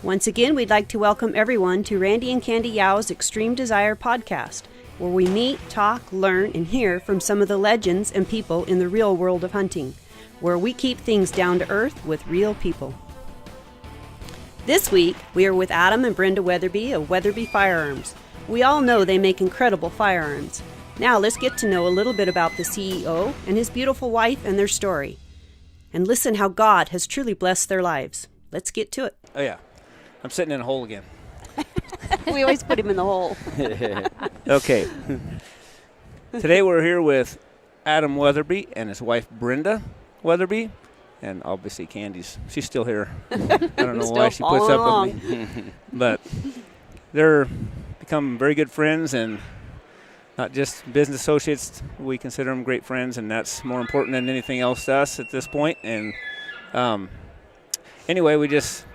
Once again, we'd like to welcome everyone to Randy and Candy Yao's Extreme Desire podcast, where we meet, talk, learn, and hear from some of the legends and people in the real world of hunting, where we keep things down to earth with real people. This week, we are with Adam and Brenda Weatherby of Weatherby Firearms. We all know they make incredible firearms. Now let's get to know a little bit about the CEO and his beautiful wife and their story, and listen how God has truly blessed their lives. Let's get to it. Oh, yeah. I'm sitting in a hole again. We always put him in the hole. Okay. Today we're here with Adam Weatherby and his wife Brenda Weatherby. And obviously Candy's, she's still here. I don't know why she puts up with me. But they're become very good friends, and not just business associates. We consider them great friends, and that's more important than anything else to us at this point. And anyway, we just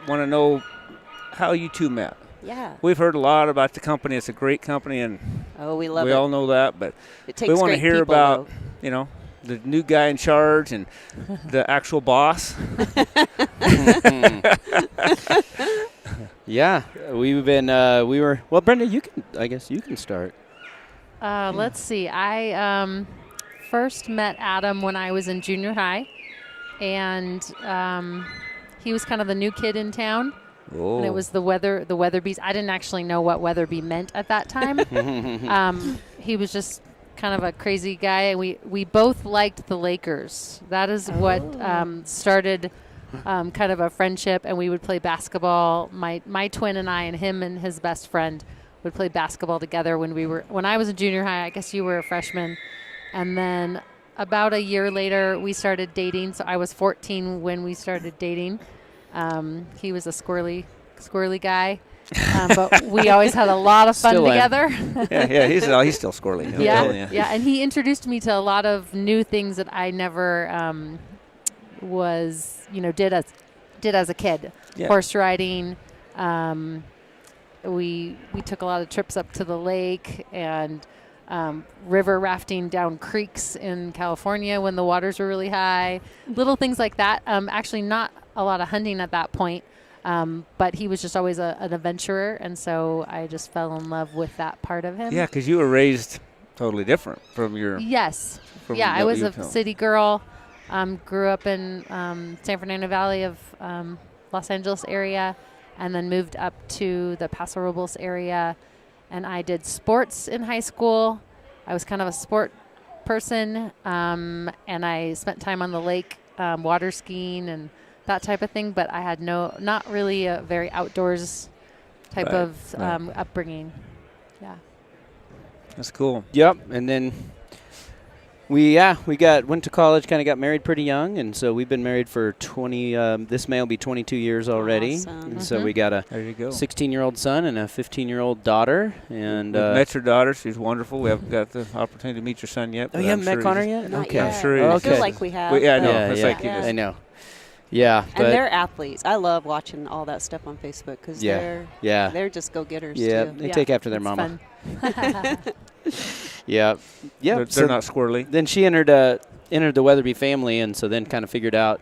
want to know how you two met. Yeah. We've heard a lot about the company. It's a great company, and we love it. We all know that, but it takes we want to great hear people, about, though. you know, the new guy in charge and the actual boss. Yeah, we've been, well, Brenda, I guess you can start. Let's see. I first met Adam when I was in junior high, and he was kind of the new kid in town. Oh. And it was the Weatherbys. I didn't actually know what Weatherby meant at that time. He was just kind of a crazy guy. We both liked the Lakers. That is what started kind of a friendship, and we would play basketball. My twin and I and him and his best friend would play basketball together when I was in junior high. I guess you were a freshman. And then about a year later, we started dating. So I was 14 when we started dating. He was a squirrely guy. But we always had a lot of fun together. Yeah, he's still squirrely. Yeah, and he introduced me to a lot of new things that I never did as a kid. Yeah. Horse riding. We took a lot of trips up to the lake and river rafting down creeks in California when the waters were really high. Little things like that. Actually, not a lot of hunting at that point. But he was just always an adventurer, and so I just fell in love with that part of him. Yeah, because you were raised totally different from your... Yes. Yeah, I was a city girl. Grew up in San Fernando Valley of Los Angeles area, and then moved up to the Paso Robles area. And I did sports in high school. I was kind of a sport person, and I spent time on the lake water skiing and that type of thing, but I had not really a very outdoors type of upbringing. Yeah. That's cool. Yep, and then we went to college, kind of got married pretty young, and so we've been married for 20, this May will be 22 years already. Awesome. And so we got a 16-year-old son and a 15-year-old daughter. And we've met your daughter. She's wonderful. We haven't got the opportunity to meet your son yet. Oh, you haven't met Connor yet? Not Okay. yet. I'm sure I feel like we have. I know. Yeah, It's yeah. like you just... I know. Yeah, and they're athletes. I love watching all that stuff on Facebook because they're just go-getters too. They take after their mama. Yeah. Yeah. They're not squirrely. Then she entered the Weatherby family, and so then kind of figured out,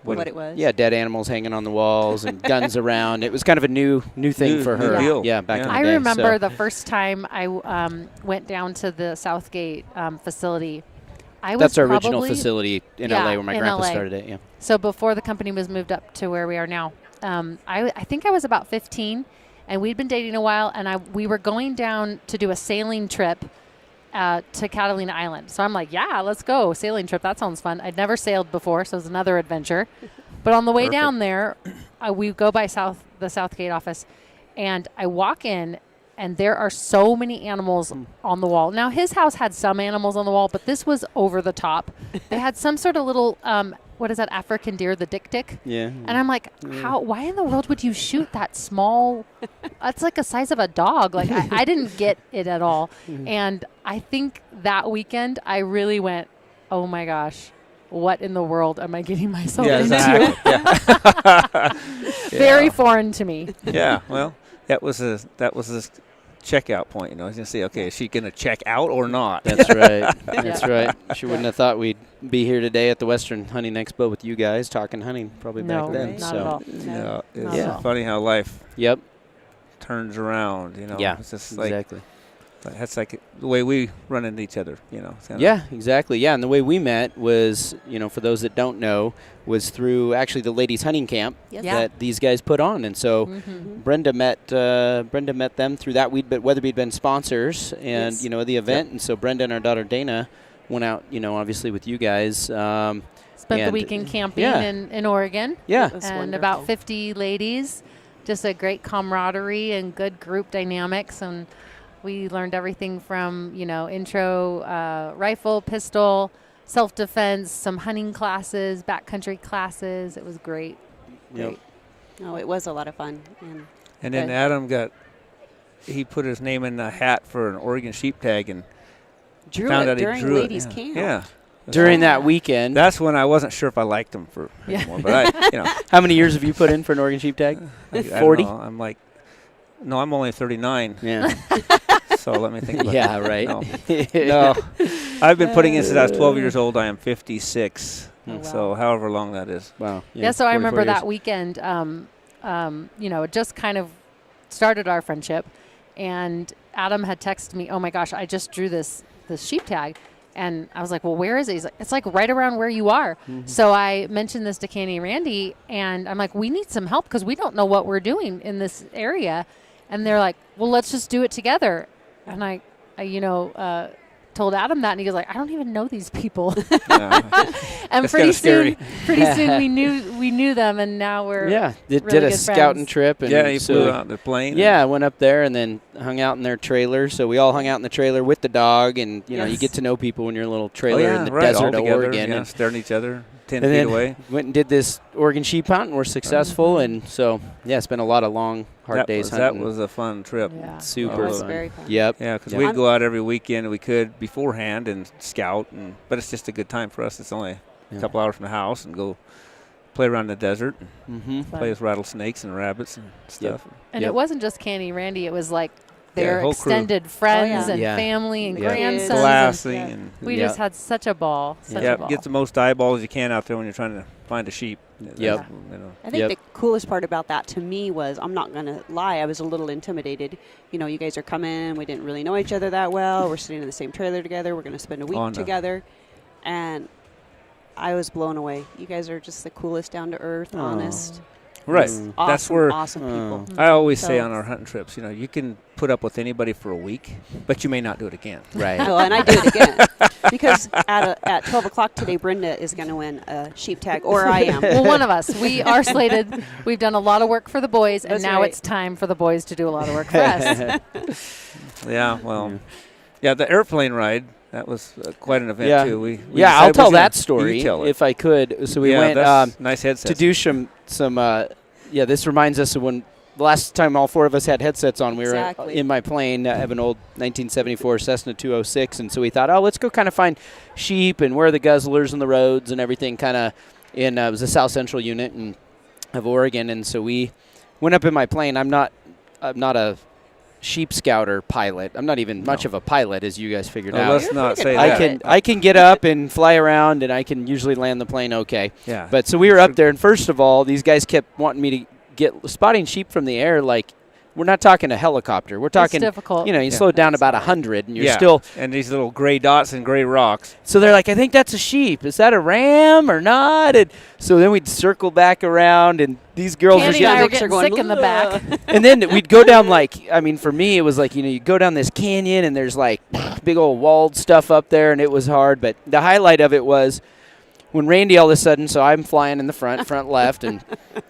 what it was. Yeah, dead animals hanging on the walls and guns around. It was kind of a new thing for her. Deal. Yeah, back in the day. I remember the first time I went down to the Southgate facility. That's our original facility in LA where my grandpa started it. Yeah. So before the company was moved up to where we are now, I think I was about 15, and we'd been dating a while, and we were going down to do a sailing trip to Catalina Island. So I'm like, yeah, let's go. Sailing trip. That sounds fun. I'd never sailed before, so it was another adventure. But on the way down there, we go by the Southgate office, and I walk in, and there are so many animals on the wall. Now, his house had some animals on the wall, but this was over the top. They had some sort of little, what is that, African deer, the dik-dik? Yeah. And I'm like, why in the world would you shoot that small? That's like the size of a dog. Like, I didn't get it at all. And I think that weekend, I really went, oh my gosh, what in the world am I getting myself into? Exactly. Yeah. Very foreign to me. Yeah, well, that was a checkout point. He's gonna say, okay, is she gonna check out or not? That's right. That's right. She wouldn't have thought we'd be here today at the Western Hunting Expo with you guys talking hunting probably No, back then. not so at all. Yeah, it's Yeah. funny how life Yep. turns around. Yeah. It's just like Exactly. that's like the way we run into each other. It's kinda- Yeah, exactly. Yeah, and the way we met was, for those that don't know, was through actually the ladies' hunting camp Yes. Yeah. that these guys put on, and so Mhm. Brenda met them through that. Weatherby'd been sponsors, and Yes. The event, and so Brenda and our daughter Dana went out, obviously with you guys. Spent the And- weekend camping yeah. in Oregon. Yeah, It was And wonderful. about 50 ladies. Just a great camaraderie and good group dynamics. And we learned everything from, intro rifle, pistol, self-defense, some hunting classes, backcountry classes. It was great. Yep. No, it was a lot of fun. And then Good. Adam he put his name in the hat for an Oregon sheep tag and Drew found it out he during drew ladies' it. camp. Yeah. During Yeah. that weekend. That's when I wasn't sure if I liked him for Yeah. anymore. But How many years have you put in for an Oregon sheep tag? I don't 40? know. I'm like, no, I'm only 39. Yeah. So let me think about Yeah, it. right. No. No. I've been putting in since I was 12 years old. I am 56. Oh, wow. So however long that is. Wow. Yeah, so I 44 remember years. that weekend, it just kind of started our friendship. And Adam had texted me, oh my gosh, I just drew this sheep tag. And I was like, well, where is it? He's like, it's like right around where you are. Mm-hmm. So I mentioned this to Candy and Randy, and I'm like, we need some help because we don't know what we're doing in this area. And they're like, well, let's just do it together. And I told Adam that, and he goes like, I don't even know these people. Yeah. And That's pretty kinda soon we knew them, and now we're did really a good scouting friends. trip. And Yeah, he so- flew out the plane. Yeah, I went up there and then hung out in their trailer. So we all hung out in the trailer with the dog, and you Yes. get to know people when you're in a little Oh, trailer yeah, in the right, desert all of together, Oregon. yeah, And, staring at each other 10 and feet then away. went and did this Oregon sheep hunt, and we're successful. And so it's been a lot of long, hard days that hunting. was a fun trip. Yeah. super It was fun. very fun. Yep. Yeah, because Yeah. we'd go out every weekend we could beforehand and scout, but it's just a good time for us. It's only Yeah. a couple hours from the house and go play around the desert, and Mm-hmm. play with rattlesnakes and rabbits and stuff. And Yep. it wasn't just Candy and Randy; it was like Yeah, their whole crew. extended friends Oh, yeah. and Yeah. family and Yeah. grandsons. and Glassing yeah. and we Yeah. just had such a ball. Such yeah, a ball. get the most eyeballs you can out there when you're trying to find a sheep. Yep. I think Yep. the coolest part about that to me was, I'm not going to lie, I was a little intimidated. You guys are coming. We didn't really know each other that well. We're sitting in the same trailer together. We're going to spend a week On the- together. And I was blown away. You guys are just the coolest, down-to-earth, Aw. honest, Right. Mm. awesome, That's where awesome people. I always say So- on our hunting trips, you can put up with anybody for a week, but you may not do it again. Right. Oh, and I do it again. Because at 12 o'clock today, Brenda is going to win a sheep tag, or I am. Well, one of us. We are slated. We've done a lot of work for the boys, and That's now right. it's time for the boys to do a lot of work for us. Yeah, well, yeah, the airplane ride, that was quite an event, Yeah. too. We Yeah, decided I'll we tell was gonna- that story You tell it. if I could. So we yeah, went that's nice headsets. to do some. This reminds us of when the last time all four of us had headsets on. We were Exactly. in my plane. I have an old 1974 Cessna 206, and so we thought, let's go kind of find sheep and where are the guzzlers and the roads and everything. Kind of in it was a South Central unit of Oregon, and so we went up in my plane. I'm not a sheep scouter pilot. I'm not even much of a pilot, as you guys figured No, out. let's not say I that. I can get up and fly around, and I can usually land the plane okay. Yeah. But so we were up there, and first of all, these guys kept wanting me to get spotting sheep from the air. Like, we're not talking a helicopter. We're talking, it's difficult. you Yeah. slow it down That's about hard. 100, and you're yeah. still. And these little gray dots and gray rocks. So they're like, I think that's a sheep. Is that a ram or not? And so then we'd circle back around, and these girls Candy were and I were getting. getting sick in the back. And then we'd go down for me, it was like, you go down this canyon, and there's like big old walled stuff up there, and it was hard. But the highlight of it was when Randy all of a sudden, so I'm flying in the front left, and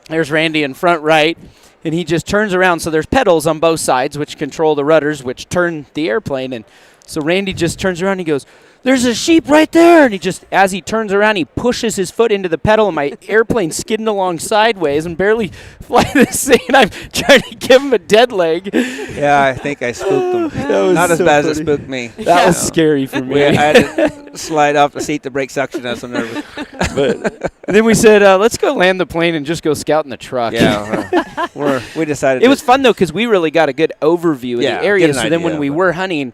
there's Randy in front right, and he just turns around. So there's pedals on both sides, which control the rudders, which turn the airplane. And so Randy just turns around and he goes, there's a sheep right there. And he just, as he turns around, he pushes his foot into the pedal, and my airplane's skidding along sideways and barely flying this thing. And I'm trying to give him a dead leg. Yeah, I think I spooked him. That was Not as so bad as funny. it spooked me. That was scary for me. I had to slide off the seat to break suction. I was so nervous. But then we said, let's go land the plane and just go scout in the truck. Yeah, we decided. It was fun, though, because we really got a good overview of Yeah, the area. get an So then when idea, we but- were hunting,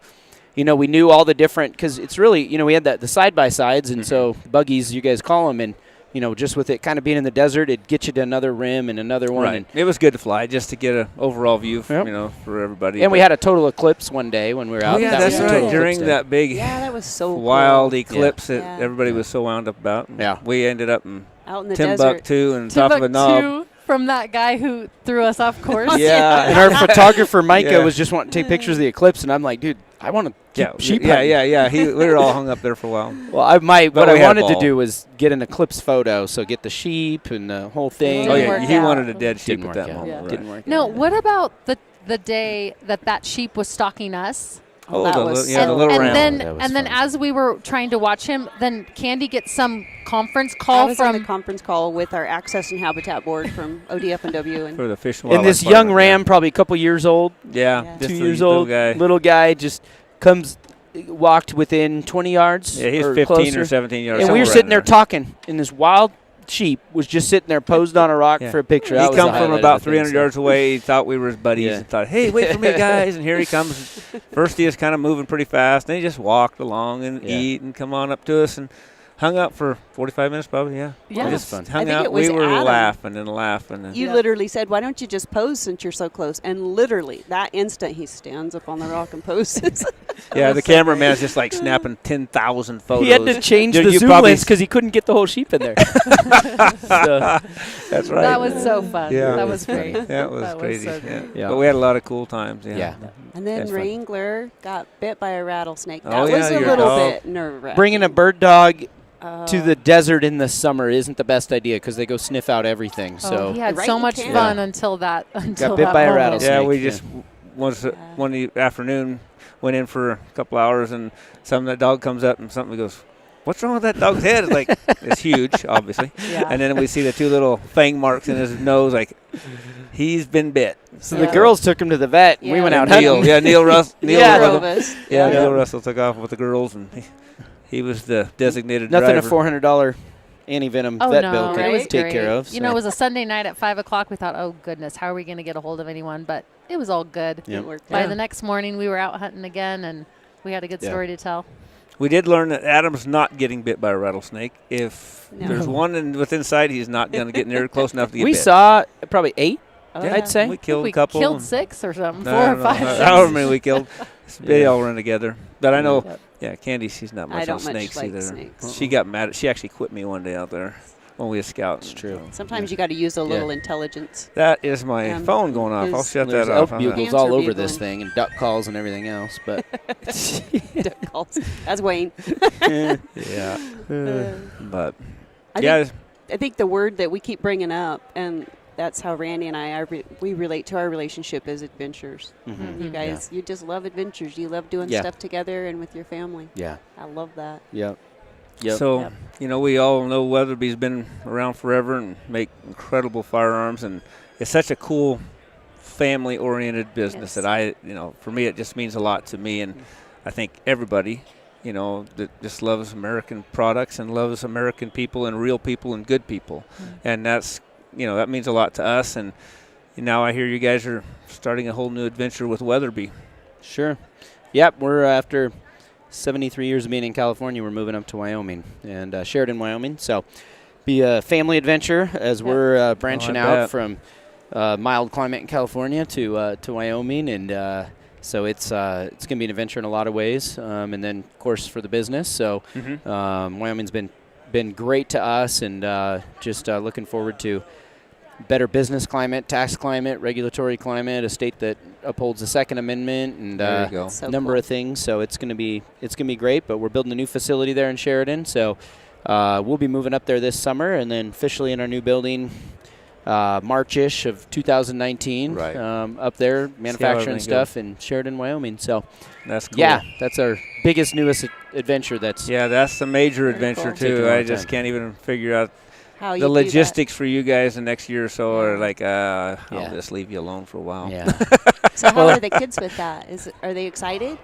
you know, we knew all the different, because it's really, you know, we had the side-by-sides, and so buggies, you guys call them, and, you know, just with it kind of being in the desert, it'd get you to another rim and another one. Right. It was good to fly just to get an overall view, Yep. you know, for everybody. And we had a total eclipse one day when we were out. Oh, yeah, That that's was a right. total During eclipse day. that big, Yeah, that was so wild cool. eclipse that Yeah. everybody was so wound up about. Yeah. We ended up in Out in the desert. Timbuktu and top of a knob. Timbuktu from that guy who threw us off course. Yeah, and our photographer, Micah, Yeah. was just wanting to take pictures of the eclipse, and I'm like, dude, I want to keep sheep hunting. Yeah. We were all hung up there for a while. Well, But what we I had a wanted to ball. do was get an eclipse photo, so get the sheep and the whole thing. Didn't Oh yeah, work he out. wanted a dead sheep Didn't at work that out. moment. Yeah. right. Didn't work No, out. what about the day that sheep was stalking us? Oh, That the was yeah, the so little cool. round. then That was and then fun. as we were trying to watch him, then Candy gets some conference I call was on the from conference call with our Access and Habitat Board from ODF&W. And for the fish and And this Wildlife young Department, ram, probably a couple years old, Yeah, Yeah. just 2 a years little old, guy. little guy, just comes, walked within 20 yards. Yeah, he's or 15 closer. or 17 yards. And we were somewhere sitting there around talking, and this wild sheep was just sitting there posed on a rock Yeah. for a picture. He That was come the from highlight about of the thing, 300 so- yards away. He thought we were his buddies Yeah. and thought, hey, wait for me, guys. And here he comes. First, he was kind of moving pretty fast. Then he just walked along and Yeah. eat and come on up to us and hung out for 45 minutes probably, yeah. Yeah. We It was just fun. hung I think out. it was We were Adam. laughing and laughing. And You Yeah. literally said, why don't you just pose since you're so close? And literally, that instant, he stands up on the rock and poses. yeah, the was so cameraman's just like snapping 10,000 photos. He had to change Dude, the you zoom probably lens because he couldn't get the whole sheep in there. So, That's right. That was so fun. Yeah, that it was great. Yeah, it was That was crazy. so yeah. great. Yeah. But we had a lot of cool times. Yeah. yeah. And then That's fun. Wrangler got bit by a rattlesnake. Oh, That was yeah, a your little dog. bit nerve-wracking. Bringing a bird dog Uh, to the desert in the summer isn't the best idea because they go sniff out everything. Oh, So he had Right, so you much can. fun until that bit that by a moment. rattlesnake. Yeah, we Yeah. just one afternoon went in for a couple hours, and the dog comes up and something goes, "What's wrong with that dog's head?" It's like it's huge, obviously. Yeah. And then we see the two little fang marks in his nose, like he's been bit. So Yeah. the girls took him to the vet. And we Yeah. went out And Neil, hunting. yeah, Neil Russell. Neil Yeah. Four Russell. of us. Yeah, Yeah. Neil Russell took off with the girls, and he was the designated Nothing driver. a $400 anti-venom Oh vet no, bill it could was take great. care of. You know, so. it was a Sunday night at 5:00. We thought, oh goodness, how are we going to get a hold of anyone? But it was all good. Yep. It worked By out. the next morning, we were out hunting again, and we had a good Yeah. story to tell. We did learn that Adam's not getting bit by a rattlesnake. If No. there's one within sight, he's not going to get near close enough to get We bit. saw probably 8. Oh, Yeah, I'd say. we killed we a couple. killed and- 6 or something, I 4 or don't know 5. how- 6. However many we killed. They Yeah. all run together. But I know, Yep. yeah, Candy, she's not I much on don't much snakes like either. snakes. She got mad. She actually quit me one day out there when we was scouting. It's true. Sometimes you got to use a little intelligence. That is my Um, phone going off. I'll is- shut There's that off. elk bugles Answer all over bugling. this thing and duck calls and everything else. But Duck calls. That's Wayne. Yeah. But I yeah, think, I think the word that we keep bringing up, and that's how Randy and I we relate to our relationship is adventures. Mhm. You guys, you just love adventures. You love doing Yeah. stuff together and with your family. yeah. I love that. Yep. Yep. so Yep. you know, we all know Weatherby's been around forever and make incredible firearms, and it's such a cool family-oriented business Yes. that for me, it just means a lot to me, and I think everybody, that just loves American products and loves American people and real people and good people, and that's, that means a lot to us. And now I hear you guys are starting a whole new adventure with Weatherby. Sure. Yep. We're after 73 years of being in California, we're moving up to Wyoming and Sheridan, Wyoming. So be a family adventure as we're branching I out bet. from mild climate in California to Wyoming. And so it's going to be an adventure in a lot of ways. And then, of course, for the business. So Wyoming's been great to us, and just looking forward to better business climate, tax climate, regulatory climate, a state that upholds the Second Amendment, and There you go. That's so number cool. of things. So it's going to be great. But we're building a new facility there in Sheridan, so we'll be moving up there this summer, and then officially in our new building March-ish of 2019. Right. Up there, manufacturing everything stuff in Sheridan, Wyoming. So, That's cool. yeah, that's our newest adventure. That's Yeah, that's the major adventure, cool. Taking a too. long I just time. can't even figure out How you the do that. logistics for you guys the next year or so are Yeah. like, I'll Yeah. just leave you alone for a while. yeah. So how Well- are the kids with that? Are they excited?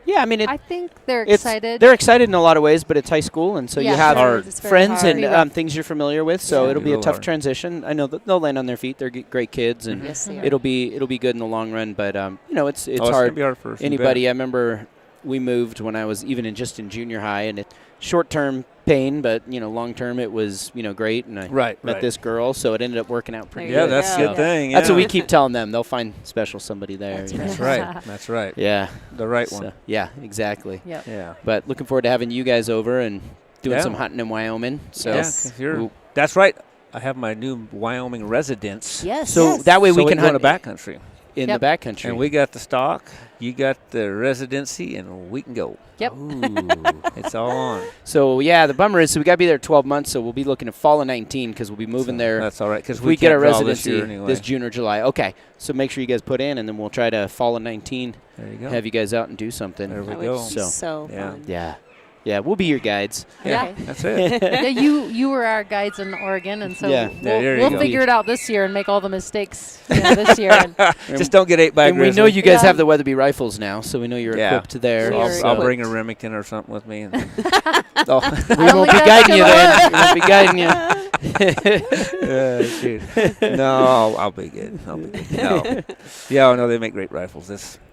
Yeah, I mean, I think they're it's excited. they're excited in a lot of ways, but it's high school, and so you Yeah, have hard. It's very friends hard. and Pretty rough. things you're familiar with. So Yeah. it'll be a Real tough hard. transition. I know that they'll land on their feet. They're great kids, and Yes, they are. it'll be good in the long run. But it's It's gonna hard. be hard for Anybody, I remember we moved when I was even just in junior high, and short-term pain, but long-term it was great, and I Right. met this girl, so it ended up working out pretty There Yeah, you good. that's a go. good thing. That's what yeah. we keep telling them. They'll find special somebody there. That's you know. That's right. That's right. Yeah. The right So, one. yeah, exactly. Yep. Yeah. But looking forward to having you guys over and doing Yeah. some hunting in Wyoming. So, Yeah, Yes. 'cause you're- Ooh. that's right. I have my new Wyoming residence. Yes. so yes. that way So we can go in hunt the backcountry. in Yep. the backcountry. And we got the stock, you got the residency, and we can go. Yep. Ooh. It's all on. So yeah, the bummer is we got to be there 12 months, so we'll be looking at fall of 19 because we'll be moving there. That's all right, because If we get our can't draw residency this, year anyway. June or July. Okay, so make sure you guys put in, and then we'll try to fall of 19 There you go. have you guys out and do something. There we That go. would be So, so yeah. fun. Yeah, we'll be your guides. Yeah, Okay. that's it. Yeah, you were our guides in Oregon, and so Yeah. Yeah, there you we'll go. figure it out this year and make all the mistakes this year. And Just don't get ate by a And we know grizzly. you guys Yeah. have the Weatherby rifles now, so we know you're Yeah. equipped there. We I'll, are so- I'll equipped. bring a Remington or something with me. And we don't won't think be that's guiding you gonna then. We won't be guiding you. shoot. No, I'll be good. I'll be good. No. Yeah, no, they make great rifles.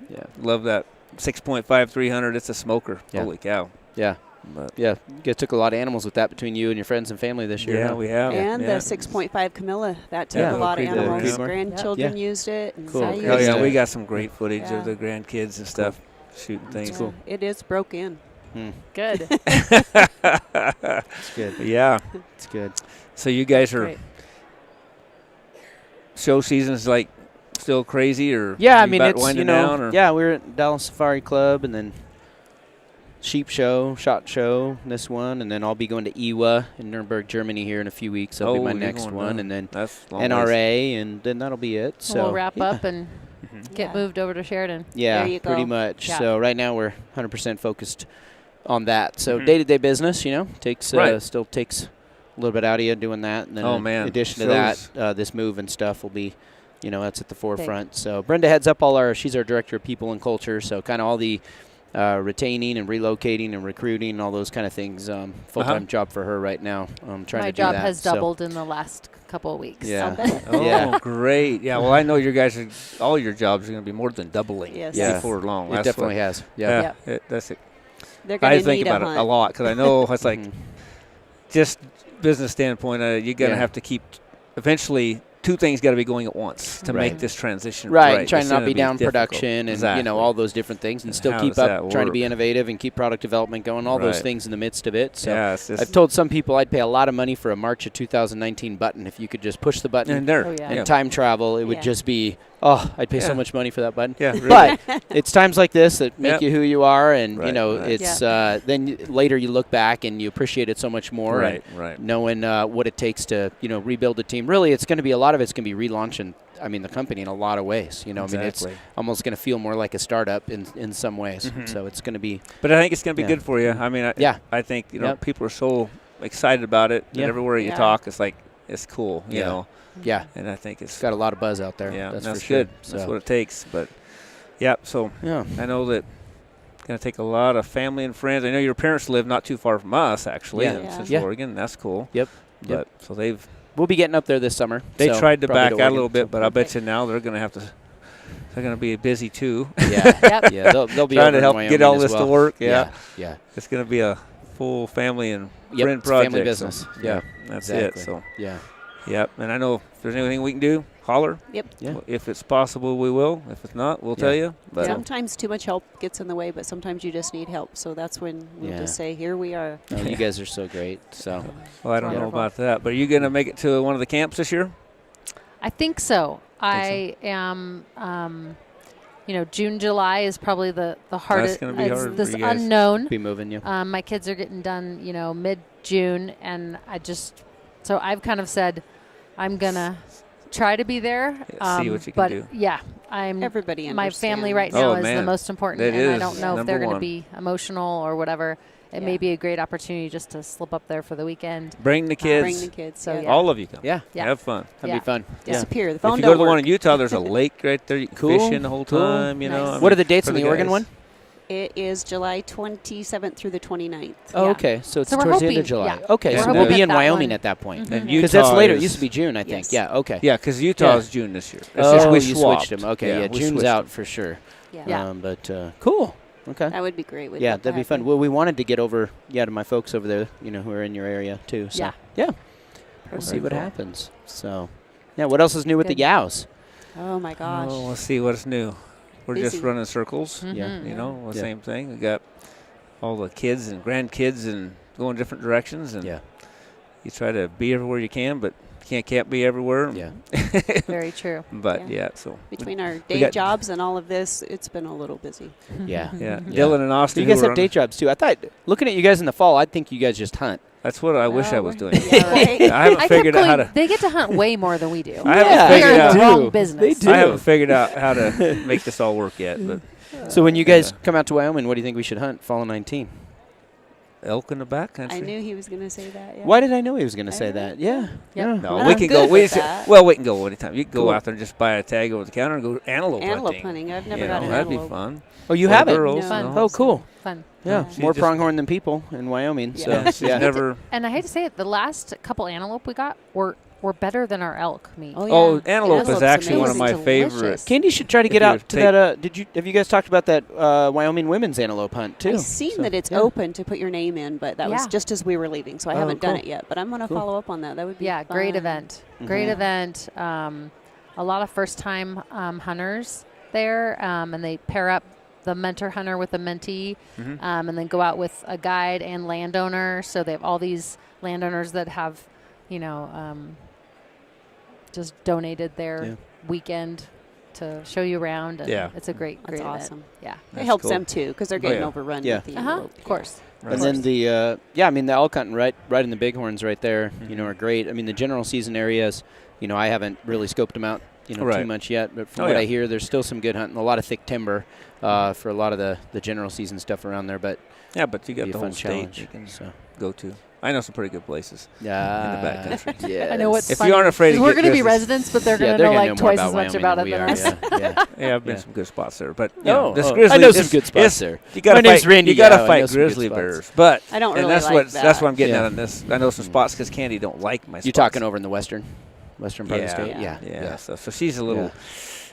Yeah. Love that 6.5 300. It's a smoker. Yeah. Holy cow! Yeah. But Yeah, you guys took a lot of animals with that between you and your friends and family this year. yeah, huh? we have. And yeah. the 6.5 Camilla, that took Yeah. a lot of Creedmoor, animals. yeah. Grandchildren used it. And Cool. I Oh, used Oh yeah, it. we got some great footage Yeah. of the grandkids and stuff shooting things. Yeah, It is broke in. good. It's good. Yeah. It's good. So you guys are Great. show season's like still crazy, or Yeah, I you mean, about it's, winding down, or? yeah, we're at Dallas Safari Club and then Sheep Show, SHOT Show, this one, and then I'll be going to IWA in Nuremberg, Germany here in a few weeks. That'll be my you're next going one, down. and then That's a long ways. NRA, and then that'll be it. So we'll wrap yeah. up and get Yeah. moved over to Sheridan. Yeah, There you pretty go. much. Yeah. So right now we're 100% focused on that. So Mhm. day-to-day business, takes Right. still takes a little bit out of you doing that. And then Oh, in man. addition to that, Shows. this move and stuff will be, that's at the forefront. So Brenda heads up she's our director of people and culture. So kind of all the retaining and relocating and recruiting and all those kind of things. Full-time job for her right now. Trying My to do job that. has So, doubled in the last couple of weeks. Yeah. Oh, Yeah. great. Yeah, well, I know you guys all your jobs are going to be more than doubling Yes. Yeah. before long. It That's definitely what, has. Yeah. that's it. They're going I to think need about a it hunt. a lot because I know it's like Mhm. just business standpoint, you're going to Yeah. have to keep eventually two things got to be going at once to Right. make this transition Right, right. trying It's to not gonna be down difficult. production and Exactly. all those different things, and And still how keep does up that trying to be work? innovative and keep product development going. All those Right. things in the midst of it. So Yeah, it's just, I've told some people I'd pay a lot of money for a March of 2019 button if you could just push the button and there. Oh, yeah. and time travel. It would Yeah. just be I'd pay so Yeah. much money for that button. Yeah, really. But it's times like this that make Yep. you who you are, and Right, right. it's then later you look back and you appreciate it so much more. right, and right. knowing what it takes to rebuild a team. Really, it's going to be a lot of it's going to be relaunching. I mean, the company in a lot of ways. I mean, it's Exactly. almost going to feel more like a startup in some ways. Mhm. So it's going to be But I think it's going to be Yeah. good for you. I mean, Yeah. I think Yep. people are so excited about it that Yeah. everywhere you Yeah. talk, it's like it's cool, you Yeah. know. yeah. And I think it's It's got a lot of buzz out there. yeah, that's, that's for sure. good. That's what it takes. But yeah, so Yeah. I know that it's going to take a lot of family and friends. I know your parents live not too far from us, actually, Yeah. in Yeah. Central Yeah. Oregon. That's cool. Yep. But so We'll be getting up there this summer. they so tried to probably back out a Oregon, little bit, so- but I bet you now they're going to have to. They're going to be busy too, Yeah. Yep. Yeah. They'll be trying over to in help Wyoming get all as this well. to work. Yeah. Yeah. Yeah. It's going to be a full family and Yep, friend it's a family project. business. So, Yeah. that's Exactly. it. So Yeah. yep. And I know if there's anything we can do, holler. Yep. Yeah. If it's possible, we will. If it's not, we'll tell you. But Sometimes too much help gets in the way, but sometimes you just need help. So that's when we Yeah. just say, here we are. Oh, you guys are so great. So well, I don't know Wonderful. about that. But are you going to make it to one of the camps this year? I think so. I am. June, July is probably the hardest. gonna be it's hard for this you guys. unknown. be moving you. My kids are getting done, mid-June, and so I've kind of said, I'm gonna try to be there. See what you can but do. yeah, Everybody my family right understands. now Oh, is the man. most important, That and I is don't know if number they're going to one. be emotional or whatever. It may Yeah. be a great opportunity just to slip up there for the weekend. Bring the kids. Bring the kids. So, yeah. yeah. All of you come. Yeah. Yeah. Have fun. That'd Yeah. be fun. Yeah. Disappear. The If phone you go to don't the one work. in Utah, there's a lake right there. You can Cool. fish in the whole Cool. time. You know. Nice. I mean, What are the dates for on the Oregon guys. one? It is July 27th through the 29th. Oh, Yeah. okay. So it's So we're towards the end hoping- of July. yeah. Okay, We're so hoping we'll be that in that Wyoming one- at that point. Mhm. And Because that's Utah later. It is- used to be June, I think. Yes. Yeah, okay. Yeah, because Utah Yeah. is June this year. It's just Oh, we you swapped. switched them. Okay, yeah, we June's switched out them. for sure. Yeah. But cool. Okay. That would be great. We'd Yeah, love to that'd be have fun. you. Well, we wanted to get over, to my folks over there, who are in your area too. So, Yeah. yeah. We'll see Very what cool. happens. So, yeah, what else is new with the Good. Yows? Oh my gosh. Oh, let's see what's new. We're just Busy. running circles. Mhm. Yeah. You know, the Yeah. same thing. We got all the kids and grandkids and going different directions. And Yeah. you try to be everywhere you can, but you can't be everywhere. Yeah. Very true. But Yeah. yeah, so Between our we day got- jobs and all of this, it's been a little busy. Yeah. yeah, Yeah. Dylan and So Austin. you guys who are have day on- jobs too. I thought, looking at you guys in the fall, I'd think you guys just hunt. That's what I wish Oh, I was doing. Yeah, right? I haven't I figured kept out how going, to. they get to hunt way more than we do. I haven't Yeah, we figured are in out. the do. wrong business. They do. I haven't figured out how to make this all work yet. But So when you guys Yeah. come out to Wyoming, what do you think we should hunt fall of 19? elk in the backcountry. I knew he was going to say that. Yeah. Why did I know he was going to I say know. that? Yeah. Yep. Yeah. No, I'm we can good go. with that. We can go anytime. You can go Cool. out there and just buy a tag over the counter and go antelope Antelope hunting. hunting. I've never You got know, an that'd antelope. be fun. Oh, you For the haven't? girls, No. you know. Oh, cool. Fun. Yeah. She More just- pronghorn than people in Wyoming. Yeah. So, Yeah, she's never. And I hate to say it, the last couple antelope we got were better than our elk meat. Oh, yeah. Oh, antelope is Antelope's actually one of my amazing. favorites. Delicious. Candy should try to If get you out to take- that. Have you guys talked about that Wyoming women's antelope hunt too? I've seen So, that it's yeah. open to put your name in, but that was Yeah. just as we were leaving, so I Oh, haven't done cool. it yet. But I'm going to Cool. follow up on that. That would be Yeah, great fun. event. Great Mhm. event. A lot of first-time hunters there, and they pair up the mentor hunter with the mentee, Mhm. and then go out with a guide and landowner. So they have all these landowners that have, just donated their Yeah. weekend to show you around. And Yeah. it's a great That's event. awesome. Yeah. It That's helps cool. them too because they're getting yeah. overrun Yeah. with the Uh-huh. antelope. Of course. Right. And then the the elk hunting right in the bighorns right there, Mhm. are great. I mean, the general season areas, I haven't really scoped them out, too Right. much yet. But from Oh, what yeah. I hear, there's still some good hunting, a lot of thick timber for a lot of the general season stuff around there. But Yeah, but you got be the a whole fun state challenge. you can So go to. I know some pretty good places. yeah, In the backcountry. Yeah, I know what's If funny you aren't afraid is to we're get going to be grizzlies- residents, but they're going to they're know gonna like more twice about as much Wyoming about than it we than are, us. Yeah, Yeah, I've been Yeah. some good spots there, but this I grizzly. know some good spots there. You gotta My name's fight, Randy You gotta Yao. I know fight some good grizzly spots. bears, but I don't and really that's like what that. that's what I'm getting Yeah. at on this. I know some spots because Candy don't like my. You spots. talking over in the western part of the Yeah. state? Yeah. Yeah. So she's a little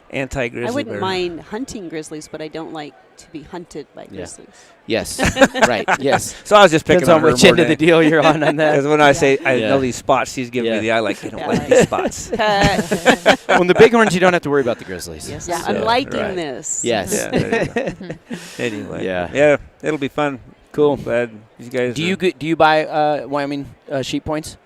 anti-grizzly I wouldn't bear. mind hunting grizzlies, but I don't like to be hunted by grizzlies. Yes, right. Yes. So I was just picking Depends on on her which more end of the than- deal you're on that. Because when I say I Yeah. know these spots, she's giving Yeah. me the eye like I don't Yeah. like these spots. Well, in the bighorns, you don't have to worry about the grizzlies. Yes, Yeah. I'm So, liking right. this. Yes. Yeah, there you go. Anyway, Yeah. it'll be fun. Cool. Glad you guys. Do you buy Wyoming sheep points?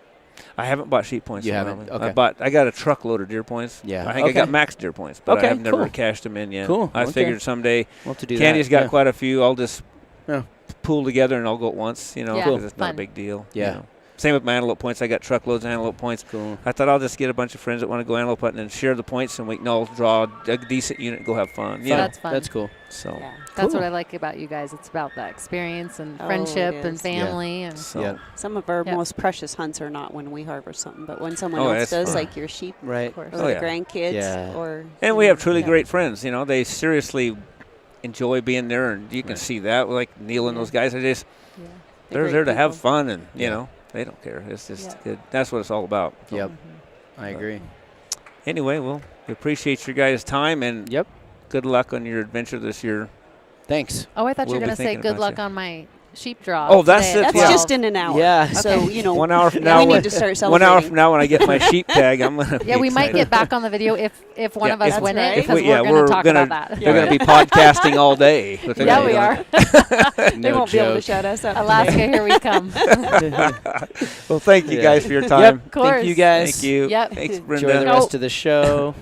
I haven't bought sheep points. You in haven't? Wyoming. Okay. I got a truckload of deer points. Yeah. I think I Okay. got max deer points, but Okay, I have never cool. cashed them in yet. Cool, I okay. figured someday. We'll have to do Candy's that. got yeah. quite a few. I'll just Yeah. pool together and I'll go at once. Yeah. Because Cool. it's not a Fun. big deal. Yeah. You know. Same with my antelope points. I got truckloads of antelope points. Cool. I thought I'll just get a bunch of friends that want to go antelope hunting and share the points, and we can all draw a decent unit and go have fun. You know? That's fun. That's cool. So. Yeah. That's Cool. what I like about you guys. It's about that experience and Oh, friendship it and is. family. And So. Yeah. Some of our Yep. most precious hunts are not when we harvest something, but when someone Oh, else that's does, fun. like your sheep Right. of course. or Oh, the yeah. grandkids. Yeah. Or And we have truly Yeah. great friends. They seriously enjoy being there, and you can Right. see that. Like Neil and Yeah. those guys, they're They're there great to have people. fun, and Yeah. they don't care. It's just Yeah. good. That's what it's all about. So Yep. I agree. Anyway, well, we appreciate your guys' time, and Yep. good luck on your adventure this year. Thanks. Oh, I thought you We'll were be going to say thinking good about luck you. on my sheep draw. Oh, that's today it, at That's yeah. just in an hour. Yeah. So, Okay. 1 hour from now now, we need to start 1 celebrating. hour from now, when I get my sheep tag, I'm gonna. Yeah, be we might excited. get back on the video if one Yeah, of us if- win That's it right. because If we- yeah, we're going we're to talk gonna- about that. They're going to be podcasting all day. But they're Yeah, gonna we do are. They No won't be able to joke. shut us up. Alaska, here we come. Well, thank you Yeah. guys for your Yep. time. Of course. Thank you guys. Thank you. Yep. Thanks, Enjoy Brenda. the rest of the show.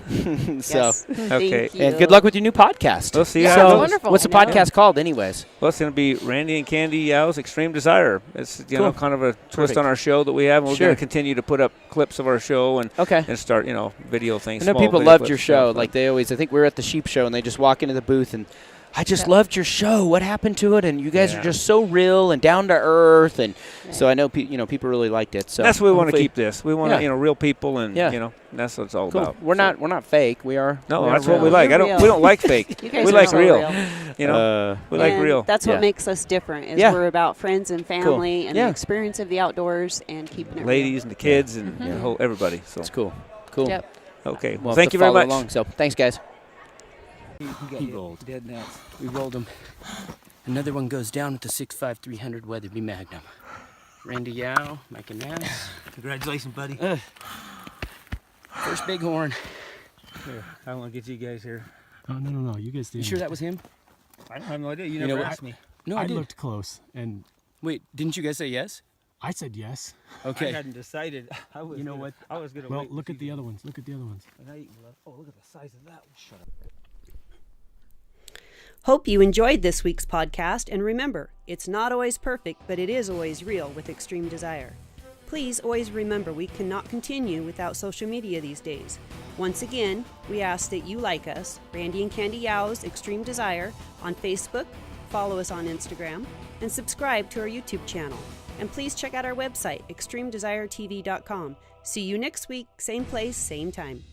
So, Yes. Okay. Thank you. and good luck with your new podcast. We'll see Yeah, how it it's goes. wonderful. What's the Yeah. podcast called, anyways? Well, it's going to be Randy and Candy Yow's Extreme Desire. It's Cool. kind of a twist Perfect. on our show that we have. And we're Sure. going to continue to put up clips of our show and Okay. start video things. I know small people video loved clips your and show. stuff. Like they always, I think we were at the sheep show and they just walk into the booth and I just loved your show. What happened to it? And you guys are just so real and down to earth. And so I know people really liked it. So that's what we want to hopefully- keep this. We want real people and that's what it's all Cool. about. We're not fake. We are. No, we are that's what real. we like. You're We real. don't like fake. You guys We are like so real. real. We like And real. That's what Yeah. makes us different. Is Yeah. we're about friends and family and Yeah. the experience of the outdoors and keeping it Ladies and the kids and the whole everybody. So It's cool. Cool. Yep. okay. We'll Well, have thank to you very follow much. along. So thanks, guys. He rolled. Dead nuts. We rolled him. Another one goes down with the 6.5 300 Weatherby Magnum. Randy Yow, Mike and Nance. Congratulations, buddy. First bighorn. Here, I want to get you guys here. Oh, no. You guys did. You sure that was him? I have no idea. You know never what? asked me. No, I I did. looked close, and Wait, didn't you guys say yes? I said yes. Okay. I hadn't decided. I was You know gonna, what? I was going to Well, wait. look at the other ones. Look at the other ones. Oh, look at the size of that one. Shut up. Hope you enjoyed this week's podcast, and remember, it's not always perfect, but it is always real with Extreme Desire. Please always remember we cannot continue without social media these days. Once again, we ask that you like us, Randy and Candy Yow's Extreme Desire, on Facebook, follow us on Instagram, and subscribe to our YouTube channel. And please check out our website, extremedesiretv.com. See you next week, same place, same time.